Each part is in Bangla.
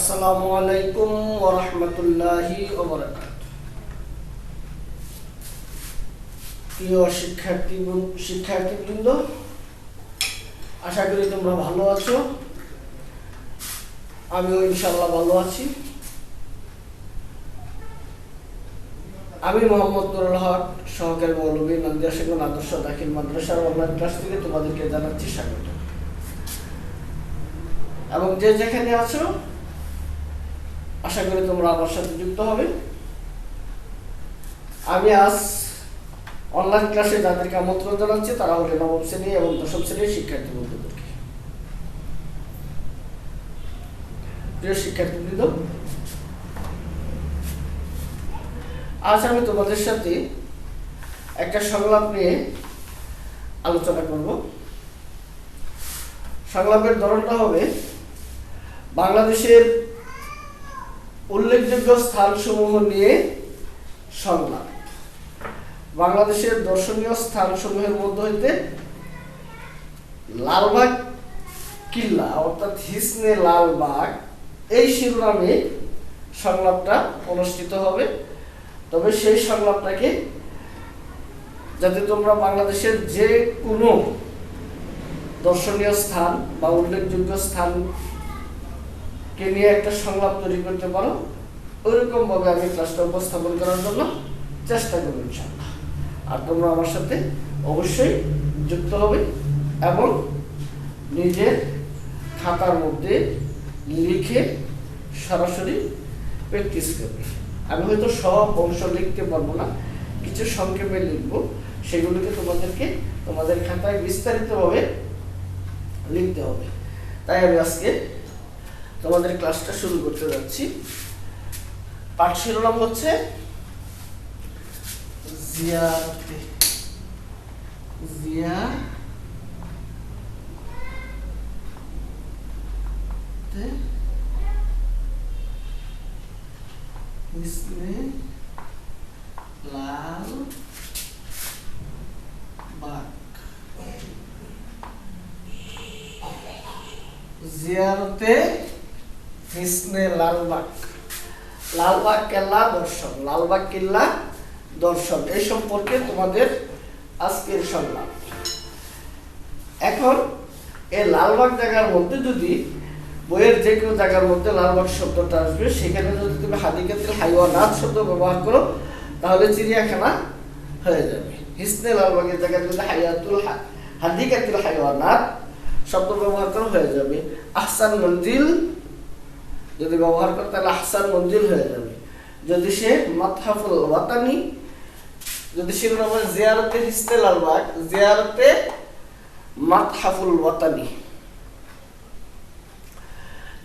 আসসালামু আলাইকুম ওয়া রাহমাতুল্লাহি ওয়া বারাকাতুহু। প্রিয় শিক্ষার্থীবৃন্দ, আশা করি তোমরা ভালো আছো। আমিও ইনশাআল্লাহ ভালো আছি। আমি মোহাম্মদ নুরুল হক, সহকারী মৌলভী, নান্দিয়া সেগুন আদর্শ দাখিল মাদ্রাসার অনলাইন ক্লাস থেকে তোমাদেরকে জানাচ্ছি স্বাগত। এবং যে যেখানে আছো, আশা করি তোমরা আমার সাথে যুক্ত হবে। আমি আজ অনলাইন ক্লাসে যাদেরকে আমন্ত্রণ জানাচ্ছি তারা হলো নবম শ্রেণী এবং দশম শ্রেণীর শিক্ষার্থী বন্ধুদেরকে। প্রিয় শিক্ষার্থীবৃন্দ, আজ আমি তোমাদের সাথে একটা সংলাপ নিয়ে আলোচনা করব। সংলাপের ধরনটা হবে বাংলাদেশের উল্লেখযোগ্য স্থানসমূহ নিয়ে সংলাপ। বাংলাদেশের দর্শনীয় স্থানসমূহের মধ্যে হইতে লালবাগ কিল্লা অর্থাৎ হিসনে লালবাগ এই শিরোনামে সংলাপটা অনুষ্ঠিত হবে। তবে সেই সংলাপটাকে যাতে তোমরা বাংলাদেশের যে কোনো দর্শনীয় স্থান বা উল্লেখযোগ্য স্থানকে নিয়ে একটা সংলাপ তৈরি করতে পারো, ওইরকম ভাবে আমি ক্লাসটা উপস্থাপন করার জন্য চেষ্টা করব ইনশাআল্লাহ। আর তোমরা আমার সাথে অবশ্যই যুক্ত হবে এবং নিজের খাতার মধ্যে লিখে সরাসরি প্র্যাকটিস করবে। আমি হয়তো সব অংশ লিখতে পারবো না, কিছু সংক্ষেপে লিখব, সেগুলোকে তোমাদেরকে তোমাদের খাতায় বিস্তারিতভাবে লিখতে হবে। তাই আমি আজকে তোমাদের ক্লাসটা শুরু করতে যাচ্ছি। পাঠ শিরোনাম হচ্ছে জিয়ারতে। হিসনে লালবাগ। জিয়ারতে হিসনে লালবাগ। লালবাগ কেল্লা দর্শন। লালবাগ কিল্লা দর্শন, এই সম্পর্কে তোমাদের আজকের সংলাপ। এখন এই লালবাগ জায়গার মধ্যে যদি বইয়ের যে কোনো জায়গার মধ্যে লালবাগ শব্দটা আসবে, সেখানে যদি তুমি হাদিকাতুল হাইওয়ানাত শব্দ ব্যবহার করো তাহলে চিড়িয়াখানা হয়ে যাবে। হিসনে লালবাগের জায়গায় যদি হাদিকাতুল হাইওয়ানাত শব্দ ব্যবহার করো হয়ে যাবে। আহসান মঞ্জিল যদি ব্যবহার করো তাহলে আহসান মঞ্জিল হয়ে যাবে। যদি সে মাতহাফুল ওয়াতানি, যদি শিরোনাম হয় জিয়ারতে হিসনে লালবাগ, জিয়ারতে মাতহাফুল ওয়াতানি,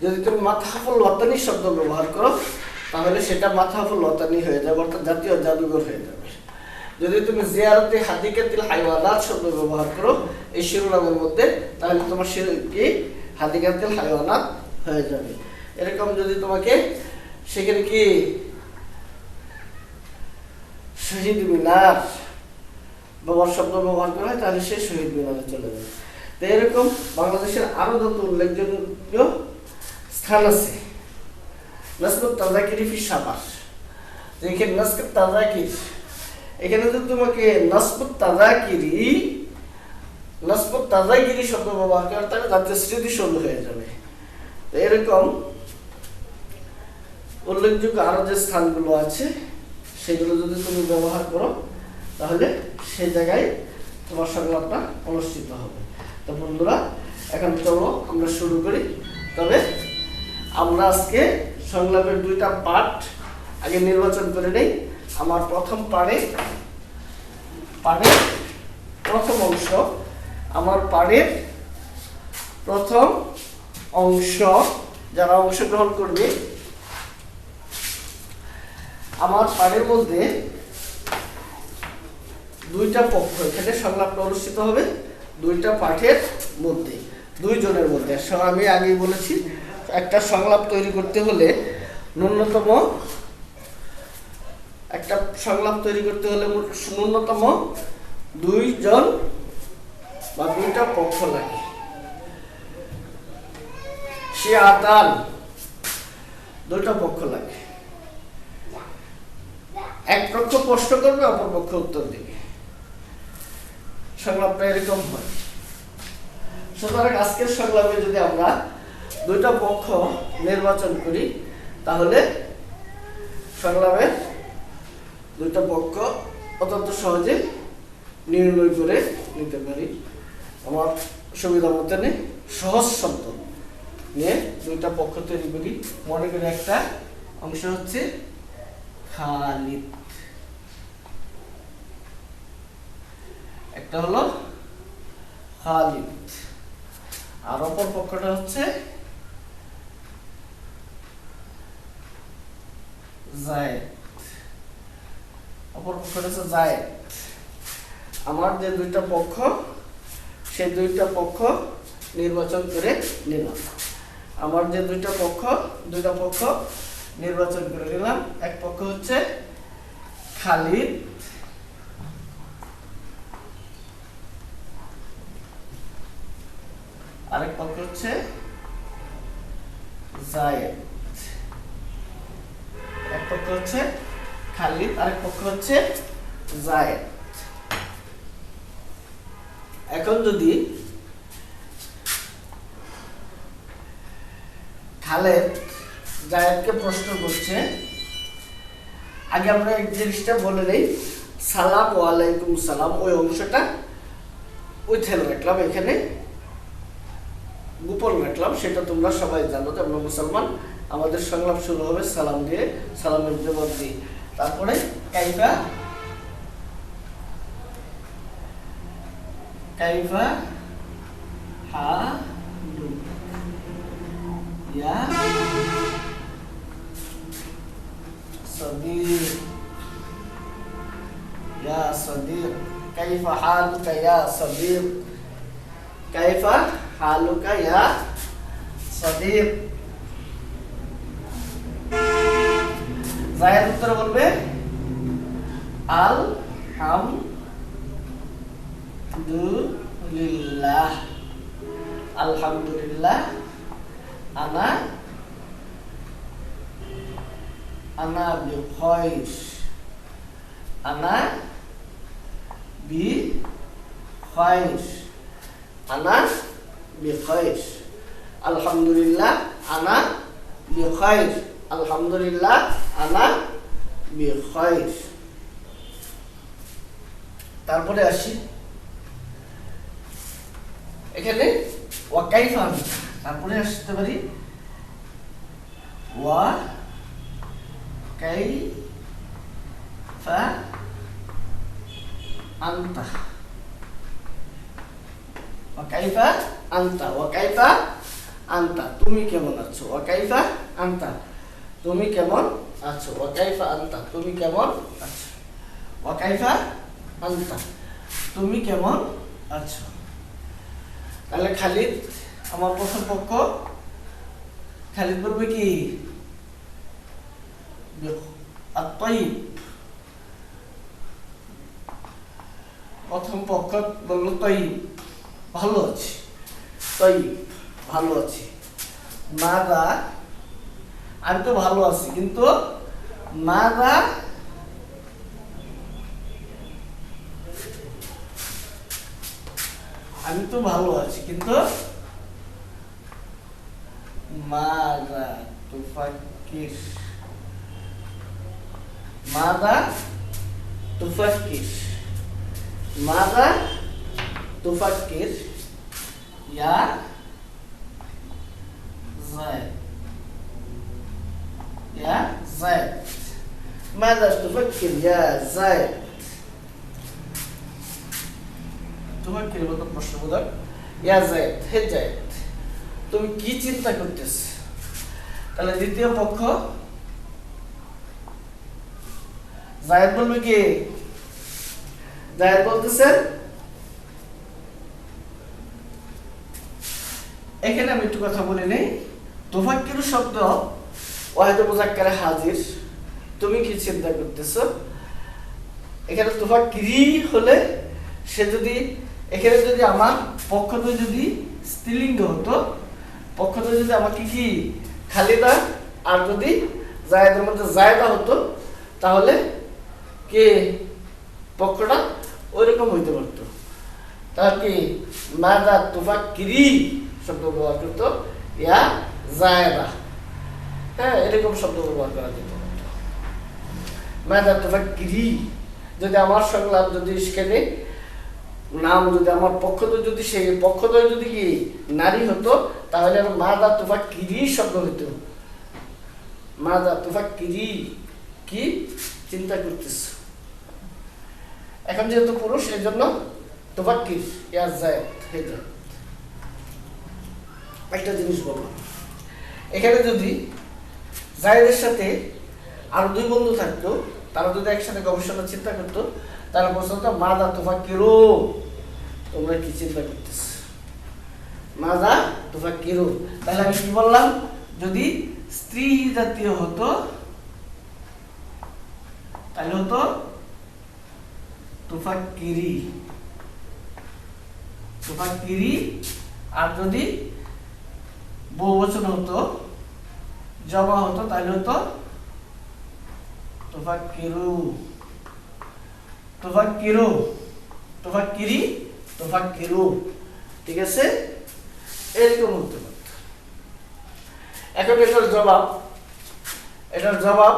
যদি তুমি মাতহাফুল ওয়াতানি শব্দ ব্যবহার করো তাহলে সেটা মাতহাফুল ওয়াতানি হয়ে যাবে, অর্থাৎ জাতীয় জাদুঘর হয়ে যাবে। যদি তুমি জিয়ারতে হাদিকাতুল হাইওয়ানাত শব্দ ব্যবহার করো এই শিরোনামের মধ্যে, তাহলে তোমার কি হাদিকাতুল হাইওয়ানাত হয়ে যাবে। এরকম যদি তোমাকে সেখানে কি শহীদ মিনার শব্দ ব্যবহার করা হয় তাহলে সে শহীদ মিনারে চলে যাবে। তো এরকম বাংলাদেশের আরো যত উল্লেখযোগ্য স্থান আছে। নাসবুত তাজাকিরি ফি সাবার, এখানে নাসবুত তাজাকির, এখানে যদি তোমাকে নাসবুত তাজাকিরি শব্দ ব্যবহার করে তাহলে জাতীয় স্মৃতিসৌধ হয়ে যাবে। তো এরকম উল্লেখযোগ্য আরো যে স্থানগুলো আছে সেগুলো যদি তুমি ব্যবহার করো তাহলে সেই জায়গায় তোমার সংলাপটা অনুষ্ঠিত হবে। তো বন্ধুরা, এখন চলো আমরা শুরু করি। তবে আমরা আজকে সংলাপের দুইটা পার্ট আগে নির্বাচন করে নেই। আমার প্রথম পাঠের প্রথম অংশ, আমার পাঠের প্রথম অংশ যারা অংশগ্রহণ করবে, আমার পাঠের মধ্যে দুইটা পক্ষ, এখানে সংলাপটা অনুষ্ঠিত হবে দুইটা পাঠের মধ্যে, দুইজনের মধ্যে। আমি আগেই বলেছি একটা সংলাপ তৈরি করতে হলে ন্যূনতম দুইজন বা দুইটা পক্ষ লাগে। শিয়াতান দুইটা পক্ষ লাগে। এক পক্ষ প্রশ্ন করবে, অপর পক্ষ উত্তর দিবে। সংলাপটা এরকম হয়। সুতরাং আজকের সংলাপে যদি আমরা দুইটা পক্ষ নির্বাচন করি, তাহলে সংলাপের দুইটা পক্ষ অত্যন্ত সহজে নির্ণয় করে নিতে পারি। আমার সুবিধা মতো সহজ শব্দ নিয়ে দুইটা পক্ষ তৈরি করি। মনে করি একটা অংশ হচ্ছে খালিদ, একটা হলো খালিদ, আর অপর পক্ষটা হচ্ছে জায়েদ। অপর পক্ষটা হচ্ছে জায়েদ। আমার যে দুইটা পক্ষ, সেই দুইটা পক্ষ নির্বাচন করে নিলাম। আমার যে দুইটা পক্ষ নির্বাচন করে নিলাম। এক পক্ষ হচ্ছে খালিদ, আরেক পক্ষ হচ্ছে জায়েদ। এক পক্ষ হচ্ছে খালিদ, আরেক পক্ষ হচ্ছে জায়েদ। এখন যদি খালেদ জায়েদকে প্রশ্ন করছে, আগে আমরা এক জিনিসটা বলে নেই, সালাম ওয়ালাইকুম সালাম ওই অংশটা উঠে রাখলাম, এখানে গোপন রাখলাম। সেটা তোমরা সবাই জানো যে আমরা মুসলমান, আমাদের সংলাপ শুরু হবে সালাম দিয়ে, সালামের জবাব দিয়ে। তারপরে কাইফা কাইফা হালু ইয়া صديق يا صديق كيف حالك يا صديق كيف حالك يا صديق জায়েদ উত্তর বলবে আলহামদুলিল্লাহ, আলহামদুলিল্লাহ, আনা বিখাইর, আনা বিখাইর, আনা বিখাইর, আলহামদুলিল্লাহ আনা বিখাইর, আলহামদুলিল্লাহ আনা বিখাইর। তারপরে আসি এখানে ওয়া কাইফা আনতা, তারপরে আসতে পারি ওয়া কাইফা আনতা, ওয়া কাইফা আনতা, ওয়া কাইফা আনতা, তুমি কেমন আছো? ওয়া কাইফা আনতা, তুমি কেমন আছো? ওয়া কাইফা আনতা, তুমি কেমন আছো? ওয়া কাইফা আনতা, তুমি কেমন আছো? তাহলে খালিদ আমার প্রথম পক্ষ, খালিদ বলবে কি আত-তাইব, প্রথম পক্ষ বলল তাইব, ভালো আছি, তাইব ভালো আছি। মাদা, আমি তো ভালো আছি, কিন্তু মাদা আমি তো ভালো আছি, কিন্তু মাদা তুফাক্কির, মাদা তুফাক্কির, মাদা তুফাক্কির ইয়া জায়েদ, ইয়া জায়েদ, মাদা তুফাক্কির ইয়া জায়েদ। তুফাক্কির বলতে প্রশ্নবোধক, ইয়া জায়েদ, হে জায়েদ, তুমি কি চিন্তা করতেছ? তাহলে দ্বিতীয় পক্ষ জায়েদ বলবে কি, জায়েদ বলতেছেন, এখানে আমি একটু কথা বলে নেই। তুফাক্কির শব্দ ওয়াহিদ মুযাক্কারে হাজির, তুমি কি চিন্তা করতেছ? এখানে তুফাক্কিরি হলে সে যদি, এখানে যদি আমার পক্ষতে যদি স্ত্রীলিঙ্গ হতো, পক্ষতে যদি আমাকে কি খালিদা আর যদি জায়েদের মধ্যে জায়েদা হতো তাহলে কে পক্ষটা ওইরকম হইতে পারতো। তাহলে কি মাযা তুফাক্কিরি শব্দ ব্যবহার করতো, ইয়া জায়েদা, হ্যাঁ এরকম শব্দ ব্যবহার করা যেত। মাযা তুফাক্কিরি যদি আমার সংলাপ যদি সেখানে নাম যদি আমার পক্ষদ্বয় যদি সেই পক্ষদ্বয় যদি কি নারী হতো তাহলে মাযা তুফাক্কিরি শব্দ হইতো। মাযা তুফাক্কিরি কি চিন্তা করতেছ। এখন যেহেতু পুরুষ এই জন্য তুফাক্কির ইয়া জায়েদ হয়ে যায়। একটা জিনিস বললাম, এখানে যদি জায়েদের সাথে আরো দুই বন্ধু থাকতো, তারা যদি একসাথে গবেষণা চিন্তা করতো, তারা প্রশ্ন হতো মাযা তুফাক্কিরু, তোমরা কি চিন্তা করতেছ, মাযা তুফাক্কিরু। তাহলে আমি কি বললাম, যদি স্ত্রী জাতীয় হতো তাহলে হতো তুফাক্কিরি, তুফাক্কিরি। আর যদি বহুবচন হতো জমা হতো তাহলে হতো তুফাক্কিরু, তুফাক্কিরু, তুফাক্কিরি, তুফাক্কিরু। ঠিক আছে, এরকম হতে পারত। এখন এটার জবাব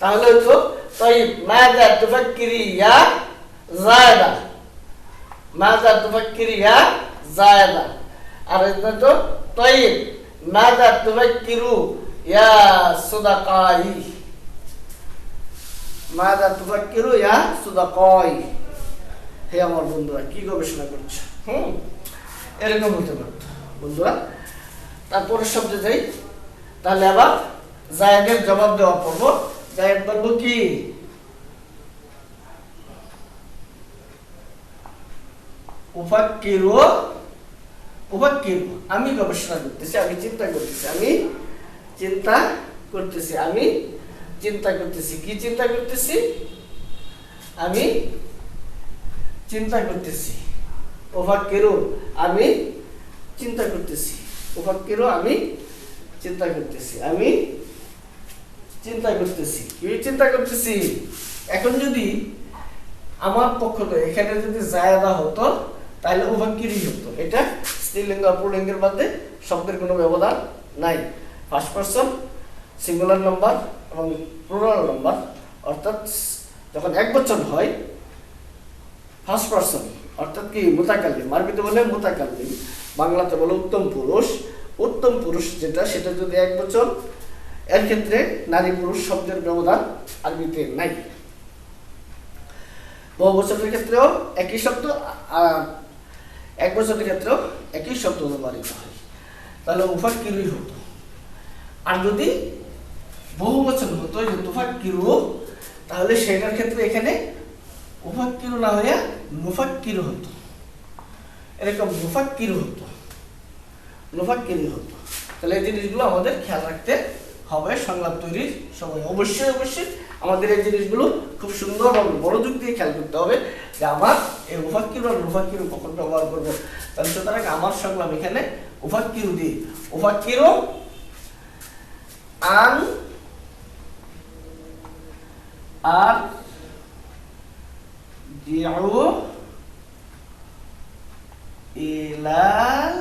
তাহলে হতো তাইব মাযা তুফাক্কিরি ইয়া জায়েদা, মাযা তুফাক্কিরি ইয়া জায়েদা। আর এটা তো তাইব মাযা তুফাক্কিরু ইয়া সুদাকাই, মাযা তুফাক্কিরু ইয়া সুদাকাই। হে আমার বন্ধুরা কি গবেষণা করছো, এরকম হতে পারত বন্ধুরা। তারপরের শব্দে যাই, তাহলে আবার জায়েদের জবাব দেওয়া পড়বো। জায়েদ বলবো কি, উফাক্কিরু, উফাক্কিরু আমি গবেষণা করতেছি, আমি চিন্তা করতেছি, আমি চিন্তা করতেছি, আমি চিন্তা করতেছি। কি চিন্তা করতেছি, আমি চিন্তা করতেছি। উফাক্কিরু আমি চিন্তা করতেছি, উফাক্কিরু আমি চিন্তা করতেছি, আমি চিন্তা করতেছি। কি চিন্তা করতেছি, এখন যদি আমার পক্ষ থেকে এখানে যদি জায়েদা হতো তাহলে উফাক্কিরি হতো। এটা স্ত্রীলিঙ্গ আর পুল্লিঙ্গের মধ্যে শব্দের কোনো ব্যবধান নাই। ফার্স্ট পারসন সিঙ্গুলার নাম্বার এবং প্লুরাল নাম্বার, অর্থাৎ যখন একবচন হয় ফার্স্ট পারসন অর্থাৎ কি মুতাকাল্লিম, আরবিতে বলে মুতাকাল্লিম, বাংলাতে বলে উত্তম পুরুষ। উত্তম পুরুষ যেটা সেটা যদি একবচন, এর ক্ষেত্রে নারী পুরুষ শব্দের ব্যবধান আরবিতে নাই। বহুবচনের ক্ষেত্রেও একই শব্দ, একবচনের ক্ষেত্রেও একই শব্দ ব্যবহৃত হয়, তাহলে উফাক্কিরুই হতো। আর যদি বহুবচন হতো যে তুফাক্কিরু, তাহলে সেটার ক্ষেত্রে এখানে উফাক্কিরু না হয়ে নুফাক্কিরু হতো, এরকম নুফাক্কিরু হতো, নুফাক্কিরু হতো। তাহলে এই জিনিসগুলো আমাদের খেয়াল রাখতে হবে সংলাপ তৈরির সময়। অবশ্যই অবশ্যই আমাদের এই জিনিসগুলো খুব সুন্দরভাবে মনোযোগ দিয়ে খেয়াল করতে হবে যে আমার এই উফাক্কিরু আর নুফাক্কিরু কখন ব্যবহার করবো। তাহলে সুতরাং আমার সংলাপ এখানে উফাক্কিরু দিই, উফাক্কিরু আন আর জিউ ইলাল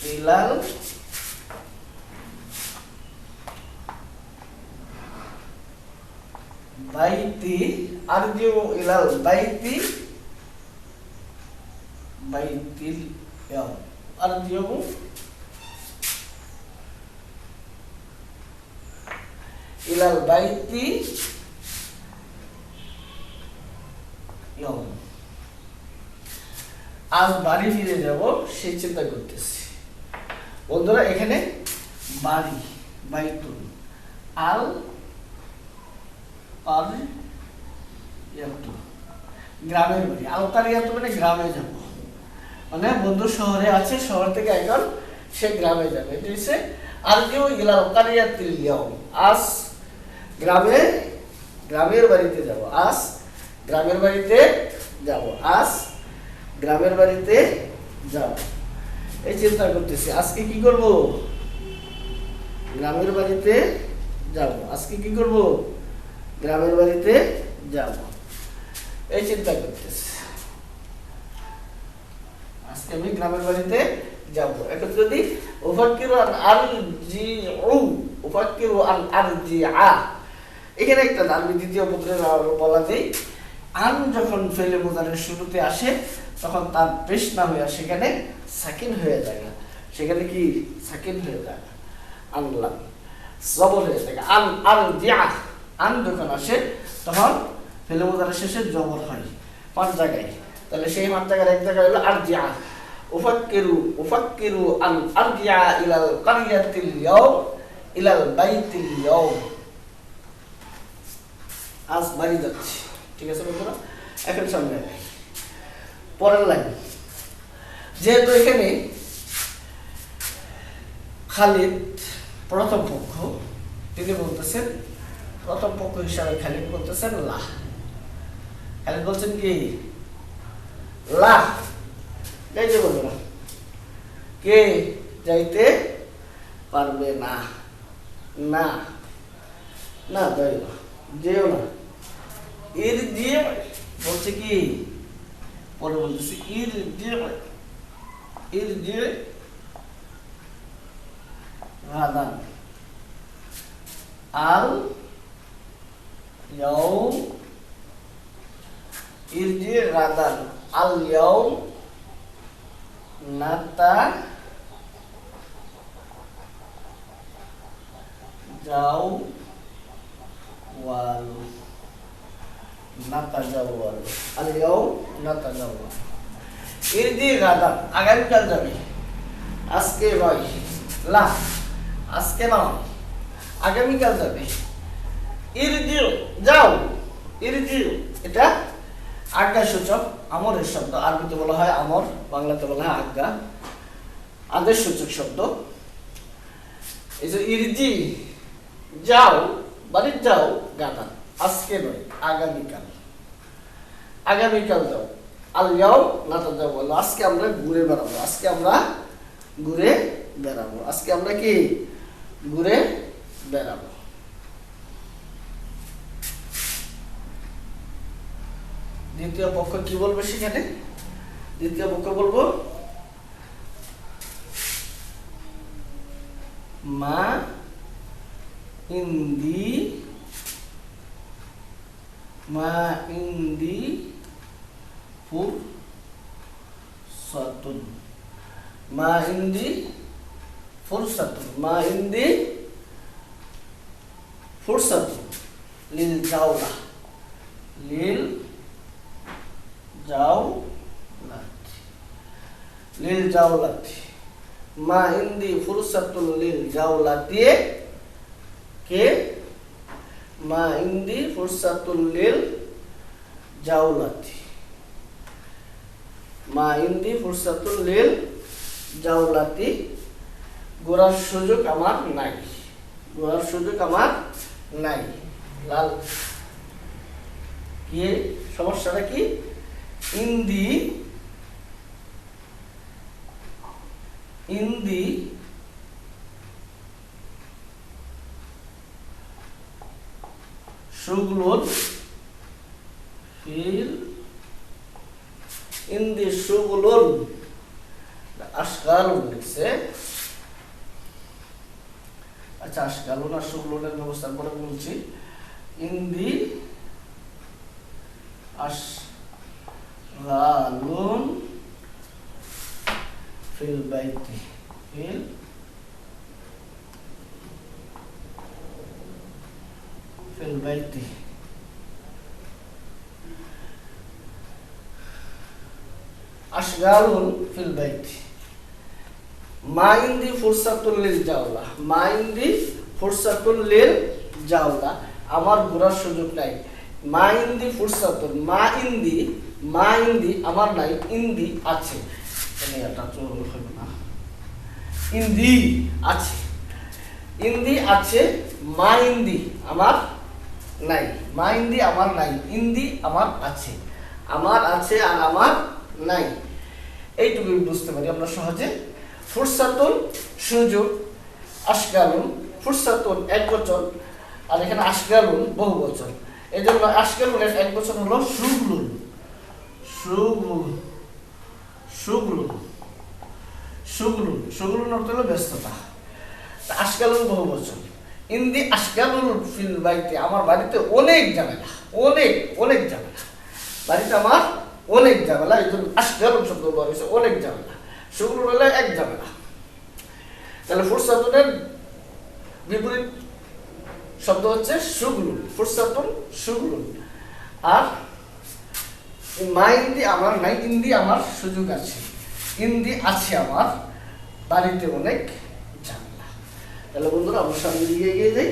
ইলাল বাইতি, আরজিউ ইলাল বাইতি, বাইতিল ইয়াম, আরজিউ ইলাল বাইতি ইয়াম, আজ বাড়ি ফিরে যাব সেই চিন্তা করতেছি। বন্ধুরা এখানে বাড়ি বাইতুল, আল আর ইয়াতু গ্রামের বাড়ি, আল কারিয়াতু মানে গ্রামে যাব, মানে বন্ধু শহরে আছে, শহর থেকে এখন সে গ্রামে যাবে। এটা হচ্ছে আরজিউ ইলাল কারিয়াতিল ইয়াউম, আজ গ্রামে, গ্রামের বাড়িতে যাব, আজ গ্রামের বাড়িতে যাব, আজ গ্রামের বাড়িতে যাব। এই চিন্তা করতেছি আজকে কি করব, গ্রামের বাড়িতে যাব। আজকে কি করব, গ্রামের বাড়িতে যাব, এই চিন্তা করতেছি আজকে আমি গ্রামের বাড়িতে যাব। এখন যদি উফাক্কিরু আন আরজিউ, উফাক্কিরু আন আরজিআ, এখানে একটা আরবি দ্বিতীয় পত্রের বলা যায় আন যখন ফেলে মুজারের শুরুতে আসে তখন তার পেশ না হয়ে সেখানে সাকিন হয়ে যায়, সেখানে কি সাকিন হয়ে যায়, আনলাম জবর হয়ে যায়। আন আরজিআ, আন যখন আসে তখন ফেলে মুজারের শেষে জবর হয় 5 জায়গায়, তাহলে সেই 5 জায়গার এক জায়গায় হলো আরজিআ। উফাক্কিরু আন আরজিআ ইলাল কারিয়াতিল ইয়াউম ইলাল বাইতিল ইয়াউম, আজ বাড়ি যাচ্ছি। ঠিক আছে বন্ধুরা, এখন সামনে পরের লাইন। যেহেতু এখানে খালিদ প্রথম পক্ষ, তিনি বলতেছেন প্রথম পক্ষ হিসাবে খালিদ বলতেছেন লা। খালিদ বলছেন কি লা, যাইতে পারবে না, কে যাইতে পারবে না, না না যাই না, যেও না। এর দিয়ে বলছে কি, পরে বলতেছি এর দিয়ে গাদান আল ইয়াউম, এর দিয়ে গাদান আল ইয়াউম নাতা যাও ওয়াল, নাতাজাওয়াল আল ইয়াউম নাতাজাওয়াল, এর দিয়ে গাদান আগামীকাল যাবে, আজকে নয়, লা আজকে নয় আগামীকাল যাবে। ইরজিউ যাও, ইরজিউ এটা আজ্ঞা সূচক আমরের শব্দ, আরবিতে বলা হয় আমর, বাংলাতে বলা হয় আজ্ঞা, আদেশ সূচক শব্দ। এই যে ইরজি যাও, বাড়ি যাও গাদান, আজকে নয় আগামীকাল, আগামীকাল যাও। আল ইয়াউম নাতাজাওয়াল, আজকে আমরা ঘুরে বেড়াবো, আজকে আমরা ঘুরে বেড়াবো, আজকে আমরা কি ঘুরে বেড়াবো। দ্বিতীয় পক্ষ কি বলবে সেখানে, দ্বিতীয় পক্ষ বলবো মা ইন্দি, মা ইন্দি ফুরসাতুন, মা ইন্দি ফুরসাতুন, মা ইন্দি ফুরসাতুন লিল জাওলা, লিল জাওলাতি, লিল জাওলাতি, মা ইন্দি ফুরসাতুন লিল জাওলাতি, কে মা ইন্দি ফুরসাতুন লিল জাওলাতি, মা ইন্দি ফুরসাতুন লিল জাওলাতি, ঘোরার সুযোগ আমার নাই, ঘোরার সুযোগ আমার নাই। লাল কি সমস্যাটা কি, ইন্দি ইন্দি শুগলুন ফিল, ইন্দি শুগলুন আশগালুন লিখছে। আচ্ছা আশগালুন আর শুগলুনের ব্যবস্থা করে বলছি। ইন্দি আশগালুন ফিল বাইতি, ফিল ফিল বাইতি, আশগালুন ফিল বাইতি, মা ইন্দি ফুরসাতুল লিল জাওলা, মা ইন্দি ফুরসাতুল লিল জাওলা, আমার ঘোরার সুযোগ নাই। মা ইন্দি ফুরসাতুন, মা ইন্দি, মা ইন্দি আমার নাই, ইন্দি আছে, এটা চলবে না, ইন্দি আছে, ইন্দি আছে, মা ইন্দি আমার নাই, মা ইন্দি আমার নাই, ইন্দি আমার আছে, আমার আছে আর আমার নাই, এইটুকু বুঝতে পারি আমরা সহজে। ফুরসাতুন সুযোগ, আশগালুন, ফুরসাতুন একবচন, আর এখানে আশগালুন বহুবচন। এই জন্য আশগালুনের একবচন হলো শুগলুন, শুগলুন, শুগলুন, শুগলুন, শুগলুন অর্থ হলো ব্যস্ততা। আশগালুন বহুবচন। ইন্দি আশগালুন ফিল বাইতে, আমার বাড়িতে অনেক ঝামেলা, অনেক অনেক ঝামেলা, বাড়িতে আমার অনেক ঝামেলা, এই জন্য আশগালুন শব্দ ব্যবহার হয়েছে, অনেক ঝামেলা। শুগলুন হলো এক ঝামেলা। তাহলে ফুরসাতুনের বিপরীত শব্দ হচ্ছে শুগলুন, ফুরসাতুন শুগলুন। আর মা ইন্দি আমার নাই, ইন্দি আমার সুযোগ আছে, ইন্দি আছে আমার বাড়িতে অনেক ঝামেলা। তাহলে বন্ধুরা আমার সামনে দিয়ে এগিয়ে যাই।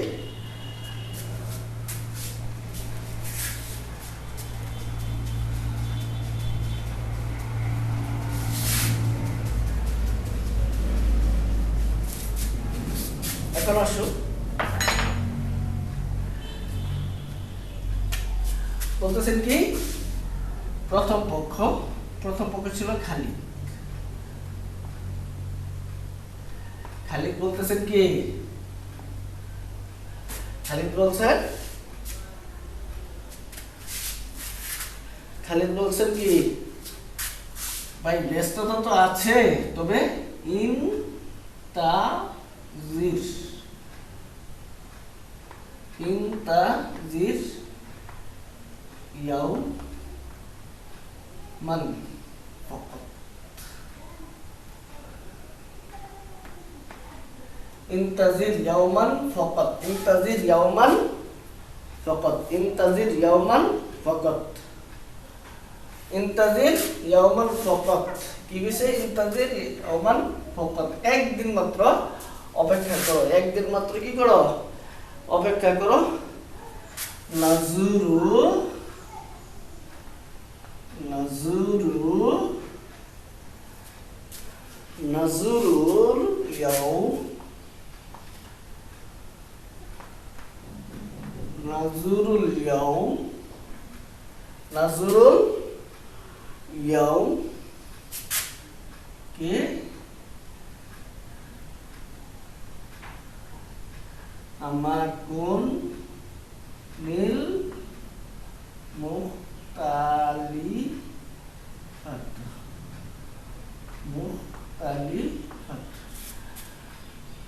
এখন আসুন, বলতেছেন কি প্রথম পক্ষ, প্রথম পক্ষ ছিল খালিদ। খালিদ বলতেছেন কি, খালিদ বলছেন, খালিদ বলছেন কি ভাই ব্যস্ততা তো আছে, তবে ইন তাজির, ইন তাজির ইয়াউমান ফাকাত, ইনতাজির ইয়াউমান ফাকাত, ইনতাজির ইয়াউমান ফাকাত, ইনতাজির ইয়াউমান ফাকাত, ইনতাজির ইয়াউমান ফাকাত। কি বিষয়? ইনতাজির ইয়াউমান ফাকাত, একদিন মাত্র অপেক্ষা করো, একদিন মাত্র কি করো? অপেক্ষা করো। নাজুরু, নাজুরু, নাজুরুল ইয়াউম, নাজুরুল ইয়াউম, নাজুরুল ইয়াউম কে আমাকুন নীল মুখতালিফাত, মুখতালিফাত,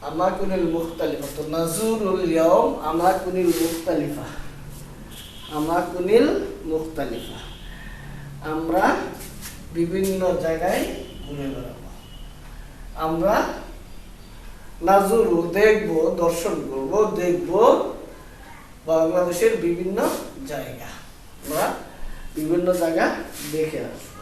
আমাকুনিল মুখতালিফাত, নাজুরুল ইয়াউম আমাকুনিল মুখতালিফা, আমাকুনিল মুখতালিফা, আমরা বিভিন্ন জায়গায় ঘুরে বেড়াবো, আমরা নাজুরু দেখবো, দর্শন করবো, দেখবো বাংলাদেশের বিভিন্ন জায়গা, আমরা বিভিন্ন জায়গা দেখে আসবো।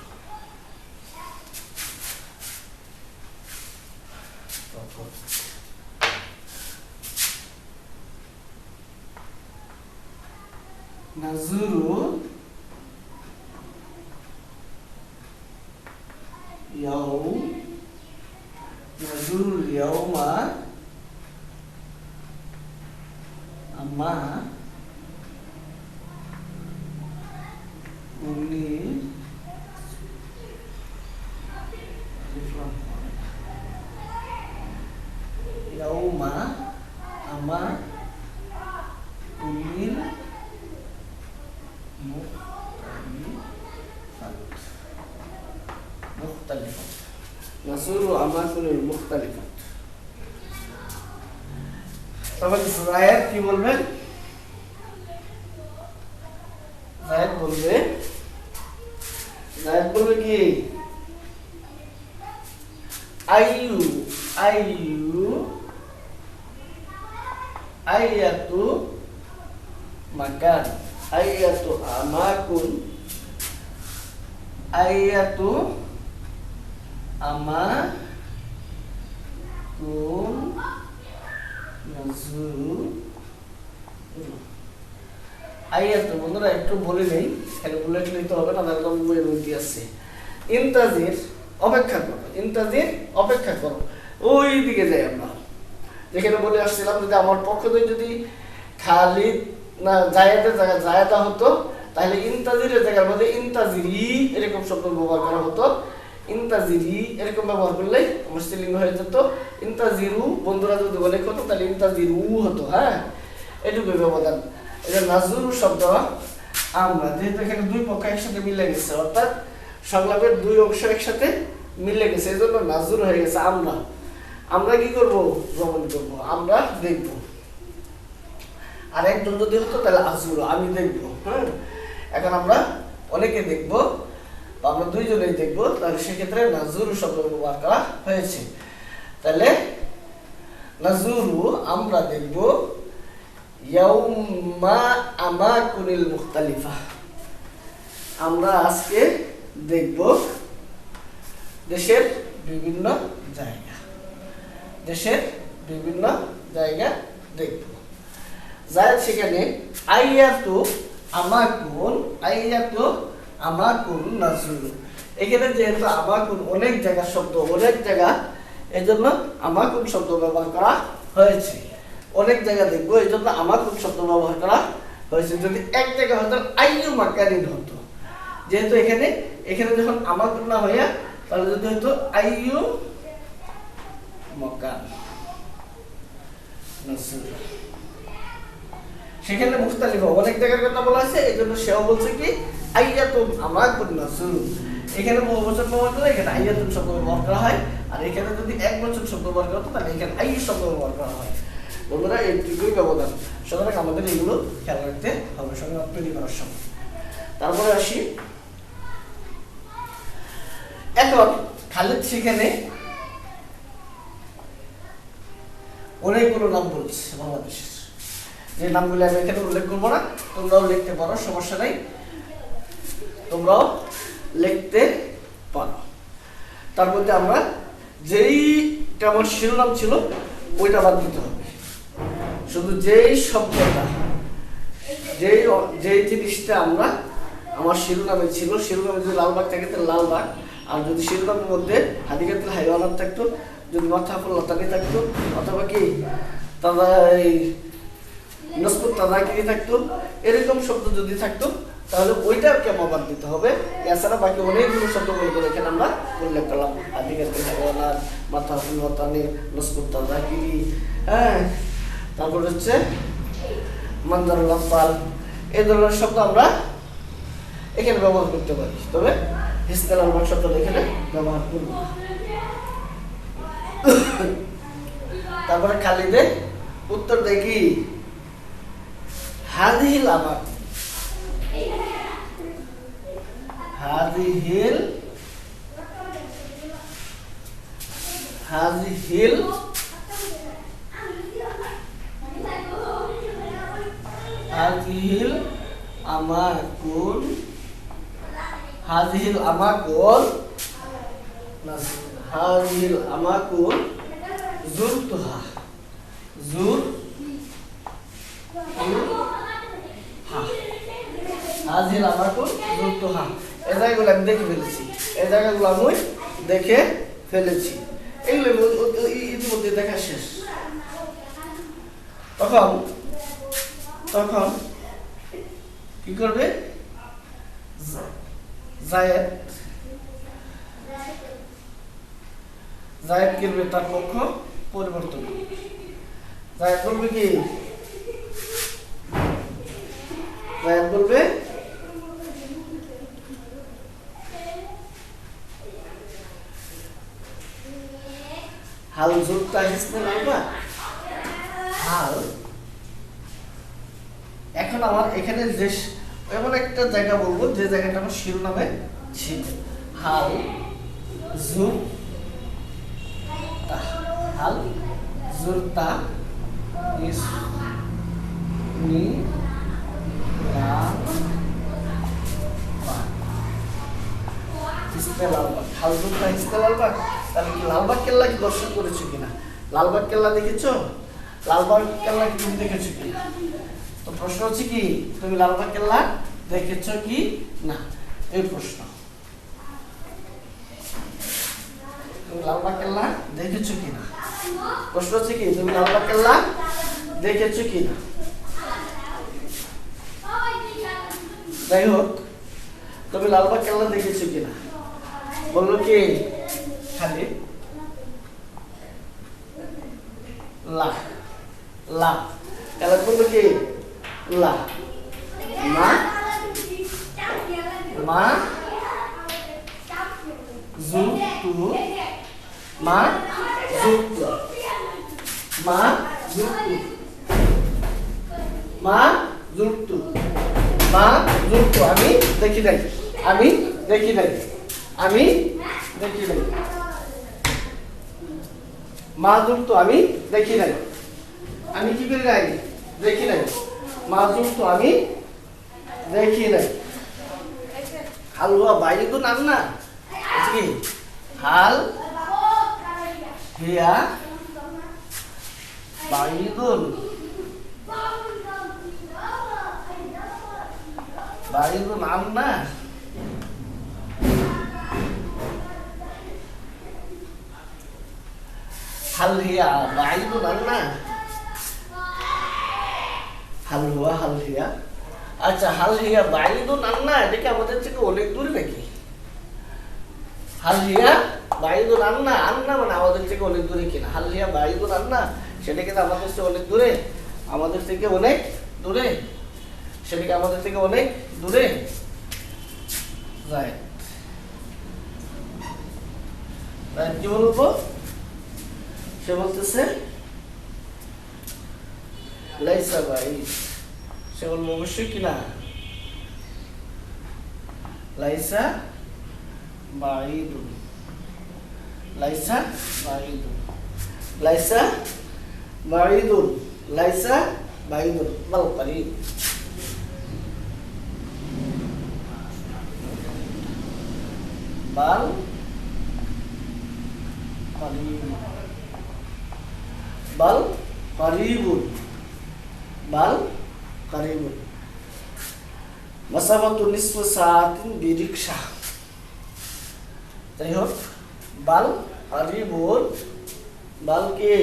নাজুরু ইয়াউম, নাজুরুল ইয়াউমা আমা কুনিল ইয়াউমা আমা কুনিল মুখতালিফাত, মুখতালিফাত, নাজুরু আমাকুনিল মুখতালিফাত। তাহলে জায়েদ কি বলবেন? জায়েদ বলবে, জায়েদ বলবে কি আইয়ু, আইয়ু, আইয়াতু মাকান, আইয়াতু আমাকুন, আইয়াতু আমাকুন নাজুরু। আইয়াতু বন্ধুরা একটু বলে নেই, খালি বলে নিতে হবে না, একদম বইয়ের মধ্যে আছে। ইনতাজির অপেক্ষা করো, ইনতাজির অপেক্ষা করো, ওই দিকে যাই আমরা যেখানে বলে আসছিলাম, যদি আমার পক্ষ থেকে যদি খালিদ না জায়েদের জায়গায় জায়েদা হতো, তাহলে ইনতাজিরের জায়গার মধ্যে ইনতাজিরি এরকম শব্দ ব্যবহার করা হতো। ইন্তাজিরি এরকম ব্যবহার করলে আমার স্ত্রীলিঙ্গ হয়ে যেত। ইন্তাজিরু বন্ধুরা যদি বলে কত তাহলে ইন্তাজিরু হতো। হ্যাঁ, এটুকু ব্যবধান। এটা নাজুরু শব্দ আমরা, যেহেতু এখানে দুই পক্ষ একসাথে মিলে গেছে, অর্থাৎ সংলাপের দুই অংশ একসাথে মিলে গেছে, এই জন্য নাজুর হয়ে গেছে। আমরা আমরা কি করব? ভ্রমণ করব, আমরা দেখব। আর একজন যদি হতো তাহলে আজুর, আমি দেখব। হ্যাঁ, এখন আমরা অনেকে দেখব, আমরা দুইজনেই দেখব, তাহলে সেক্ষেত্রে নাজুরু শব্দ ব্যবহার করা হয়েছে। তাহলে নাজুরু আমরা দেখব, ইয়াউমা আমাকুনিল মুখতালিফা আমরা আজকে দেখব দেশের বিভিন্ন জায়গা, দেশের বিভিন্ন জায়গা দেখব। যায় সেখানে আইয়াতু আমাকুন নাজুরু, এখানে যেহেতু আমাকুন অনেক জায়গা শব্দ, অনেক জায়গা, এই জন্য আমাকুন শব্দ ব্যবহার করা হয়েছে। অনেক জায়গা দেখবো, এই জন্য আমাকুন শব্দ ব্যবহার করা হয়েছে। যদি এক জায়গা হতো আইয়ু মাকানিন হতো, যেহেতু এখানে যখন আমাকুন না হইয়া, তাহলে যদি হতো আইয়ু মাকান নাজুরু। সেখানে মুখতালিফা অনেক জায়গার কথা বলা আছে, এই জন্য সেও বলছে কি আইয়াতুম আমাকুন নাজুরু। এখানে বহুবচন ব্যবহার করে এখানে আইয়াতুম শব্দ ব্যবহার করা হয়, আর এখানে যদি একবচন শব্দ ব্যবহার করা হতো তাহলে এখানে আইয়ু শব্দ ব্যবহার করা হয়। বন্ধুরা, এইটুকুই ব্যবধান। সুতরাং আমাদের এগুলো খেয়াল রাখতে হবে সংলাপ তৈরি করার সময়। তারপরে আসি, এখন খালিদ সেখানে অনেকগুলো নাম বলছে বাংলাদেশের, যে নামগুলো আমি এখানে উল্লেখ করবো না, তোমরাও লিখতে পারো, সমস্যা নাই, তোমরাও লিখতে পারো। তার মধ্যে আমরা যেইটা আমার শিরোনাম ছিল ওইটা বাদ দিতে হবে। শুধু যেই শব্দটা, যেই জিনিসটা আমরা আমার শিরোনামে ছিল, শিরোনামে যদি লালবাগ থাকে তাহলে লালবাগ, আর যদি শিরোনামের মধ্যে হাদিকাতুল হাইওয়ানাত থাকতো, যদি মাথাফুল লতানি থাকতো, অথবা কি তারা এই নসবুত তাজাকিরি থাকতো, এরকম শব্দ যদি থাকতো তাহলে ওইটাকে বাদ দিতে হবে। এছাড়া বাকি অনেকগুলো শব্দ বলে এখানে আমরা উল্লেখ করলাম, হাদিকাতুল হাইওয়ানাত, মাথাফুল লতানি, নসবুত তাজাকিরি, হ্যাঁ, তারপর হচ্ছে মানজারুল আফাল, এই ধরনের শব্দ আমরা এখানে ব্যবহার করতে পারি, তবে হিসনে লালবাগ শব্দটা এখানে ব্যবহার করব। তারপরে খালিদে উত্তর দেখি হাযিহিল আমাকুন, হাযিহিল আমাকুন, হাযিহিল আমাকুন যুরতুহা, হাযিহিল আমাকুন যুরতুহা, এই জায়গাগুলো আমি দেখে ফেলেছি, এই জায়গাগুলো আমি দেখে ফেলেছি, এগুলো ইতিমধ্যে দেখা শেষ। তখন কি করবে? জায়েদ করবে তার পক্ষ পরিবর্তন। জায়েদ বলবে কি? জায়েদ বলবে হাল যুক্তা হিসনে লালবাগ, হাল। এখন আমার এখানে যে এমন একটা জায়গা বলবো যে জায়গাটা আমার শিরোনামে ছিল, হাল জুরতা ইসনি লালবাগ, হাল জুরতা ইসনে লালবাগ। তাহলে কি লালবাগ কেল্লা কি দর্শন করেছো কিনা? লালবাগ কেল্লা দেখেছো? লালবাগ কেল্লা কি তুমি দেখেছো কিনা? তো প্রশ্ন হচ্ছে কি, তুমি লালবাগ কেল্লা দেখেছো কি না, এই প্রশ্ন। তুমি লালবাগ কেল্লা দেখেছো কি না, প্রশ্ন হচ্ছে কি, তুমি লালবাগ কেল্লা দেখেছো কি না। যাই হোক, তুমি লালবাগ কেল্লা দেখেছো কি না, বললো কি খালি লা লা তাহলে বললো কি লা মা মা জুতু মা জুতু মা জুতু মা জুতু মা জুতু আমি দেখি নাই আমি দেখি নাই আমি দেখি নাই মা জুতু আমি দেখি নাই আমি কি করি নাই দেখি নাই মা জুতু আমি দেখি নাই হালুয়া বাইরে তো নাম না কি হাল হিয়া বাইদুন বাইদুন নাম না হাল হিয়া বাইদুন নাম না হালুয়া হাল হিয়া আচ্ছা হাল হিয়া বাইদুন নাম না এটা কি আমাদের থেকে অনেক দূরে নাকি হালহিয়া বাইদুন আন্না আন্না মানে আমাদের থেকে অনেক দূরে কিনা হালহিয়া বাইদুন আন্না সেটা কিন্তু আমাদের থেকে অনেক দূরে আমাদের থেকে অনেক দূরে সেটা কি আমাদের থেকে অনেক দূরে রাইট রাইট কি বলবো সে বলতেছে লাইসা ভাই সে বলবো অবশ্যই কিনা লাইসা بعيد ليس بعيد ليس بعيد ليس بعيد بل قريب بل قريب بل قريب بل قريب مسافة نصف ساعة بركشة যাই হোক বাল কারিবুন বাল কে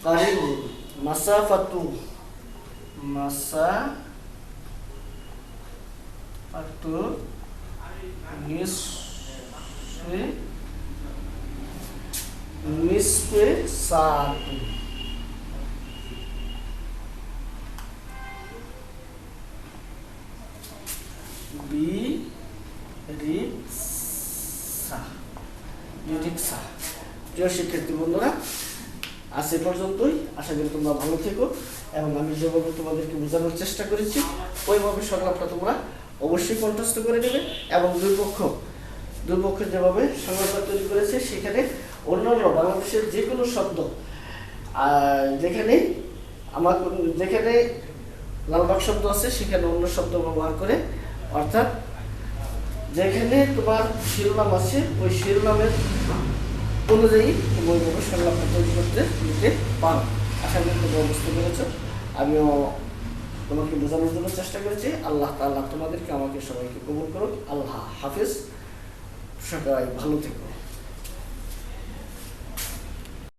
কারিবুন মাসাফাতু মাসাফাতু নিসফে সাআতু বি রিক্স প্রিয় শিক্ষার্থী বন্ধুরা আজ এ পর্যন্তই আশা করি তোমরা ভালো থেকো এবং আমি যেভাবে তোমাদেরকে বোঝানোর চেষ্টা করেছি ওইভাবে সংলাপটা তোমরা অবশ্যই কণ্ঠস্থ করে নেবে এবং দুই পক্ষের যেভাবে সংলাপটা তৈরি করেছে সেখানে অন্যান্য বাংলাদেশের যে কোনো শব্দ যেখানে লালবাগ শব্দ আছে সেখানে অন্য শব্দ ব্যবহার করে অর্থাৎ যেখানে তোমার শিরোনাম আছে ওই শিরোনামের অনুযায়ী তুমি ওইভাবে সংলাপটা তৈরি করতে নিতে পারো আশা করি তোমরা বুঝতে পেরেছ আমিও তোমাকে বোঝানোর জন্য চেষ্টা করেছি আল্লাহ তাআলা তোমাদেরকে আমাকে সবাইকে কবুল করুন আল্লাহ হাফেজ সবাই ভালো থেকো